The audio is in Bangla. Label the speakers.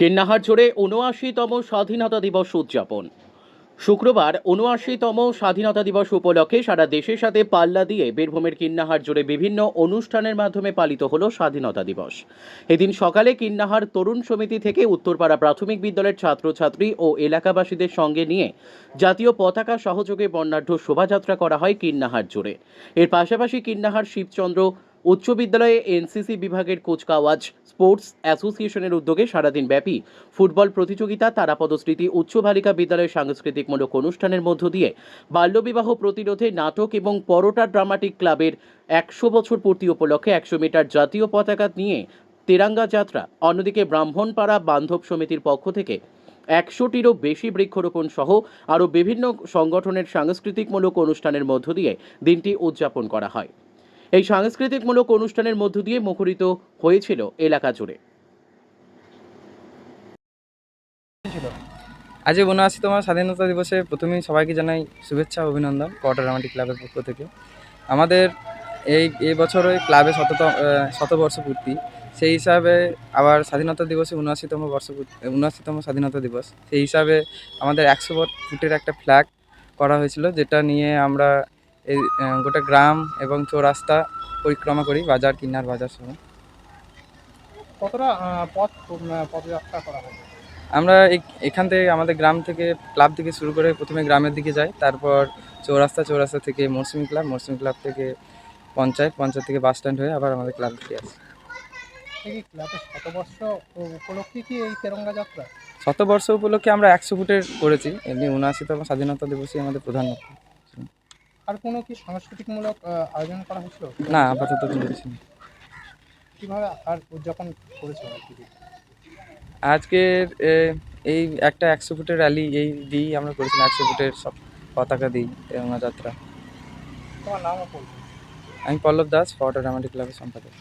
Speaker 1: টেন্নাহার জোরে ৭৯তম স্বাধীনতা দিবস উদযাপন। শুক্রবার ৭৯তম স্বাধীনতা দিবস উপলক্ষে সারা দেশের সাথে পাল্লা দিয়ে বীরভূমের কিন্নাহার জুড়ে বিভিন্ন অনুষ্ঠানের মাধ্যমে পালিত হলো স্বাধীনতা দিবস। এদিন সকালে কিন্নাহার তরুণ সমিতি থেকে উত্তরপাড়া প্রাথমিক বিদ্যালয়ের ছাত্রছাত্রী ও এলাকাবাসীদের সঙ্গে নিয়ে জাতীয় পতাকা সহযোগে বর্ণাঢ্য শোভাযাত্রা করা হয় কিন্নাহার জুড়ে। এর পাশাপাশি কিন্নাহার শিবচন্দ্র উচ্চ বিদ্যালয়ে এনসিসি বিভাগের কুচকাওয়াজ স্পোর্টস অ্যাসোসিয়েশনের উদ্যোগে সারাদিন ব্যাপী ফুটবল প্রতিযোগিতা, তারাপদ স্মৃতি উচ্চ বালিকা বিদ্যালয়ের সাংস্কৃতিকমূলক অনুষ্ঠানের মধ্য দিয়ে বাল্যবিবাহ প্রতিরোধে নাটক এবং পরোটা ড্রামাটিক ক্লাবের ১০০ বছর পূর্তি উপলক্ষে ১০০ মিটার জাতীয় পতাকা নিয়ে তেরাঙ্গা যাত্রা। অন্যদিকে ব্রাহ্মণপাড়া বান্ধব সমিতির পক্ষ থেকে ১০০টিরও বেশি বৃক্ষরোপণ সহ আরও বিভিন্ন সংগঠনের সাংস্কৃতিকমূলক অনুষ্ঠানের মধ্য দিয়ে দিনটি উদযাপন করা হয়। এই সাংস্কৃতিকমূলক অনুষ্ঠানের মধ্য দিয়ে মুখরিত হয়েছিল এলাকা জুড়ে।
Speaker 2: আজ ৭৯তম স্বাধীনতা দিবসে প্রথমেই সবাইকে জানাই শুভেচ্ছা ও অভিনন্দন পরোটা ড্রামাটিক ক্লাবের পক্ষ থেকে। আমাদের এই বছর ওই ক্লাবে শতবর্ষ পূর্তি, সেই হিসাবে আবার স্বাধীনতা দিবসে ৭৯তম স্বাধীনতা দিবস, সেই হিসাবে আমাদের ১০০ ফুটের একটা ফ্ল্যাগ করা হয়েছিল, যেটা নিয়ে আমরা এই গোটা গ্রাম এবং চৌরাস্তা পরিক্রমা করি, বাজার কিন্নার বাজার সহ।
Speaker 3: কতটা পদযাত্রা করা হবে?
Speaker 2: আমরা এখান থেকে আমাদের গ্রাম থেকে ক্লাব থেকে শুরু করে প্রথমে গ্রামের দিকে যাই, তারপর চৌরাস্তা থেকে মরসুমি ক্লাব থেকে পঞ্চায়েত থেকে বাস স্ট্যান্ড হয়ে আবার আমাদের ক্লাব দিকে আসি।
Speaker 3: এই ক্লাবের শতবর্ষ উপলক্ষে কি এই তেরঙ্গা যাত্রা?
Speaker 2: শতবর্ষ উপলক্ষে আমরা ১০০ ফুটের করেছি, এমনি ৭৯তম স্বাধীনতা দিবসই আমাদের প্রধান লক্ষ্য।
Speaker 3: আর কোনো কি সাংস্কৃতিকমূলক আয়োজন করা হয়েছিল?
Speaker 2: না, আপাতত করেছি।
Speaker 3: কীভাবে আর উদযাপন করেছে আর কি?
Speaker 2: আজকের এই একটা ১০০ ফুটের র্যালি এই দিয়েই আমরা করেছিলাম, ১০০ ফুটের সব পতাকা দিই তেরঙ্গা যাত্রা।
Speaker 3: তোমার নামও বলবো।
Speaker 2: আমি পল্লব দাস, পরোটা ড্রামাটিক ক্লাবের সম্পাদক।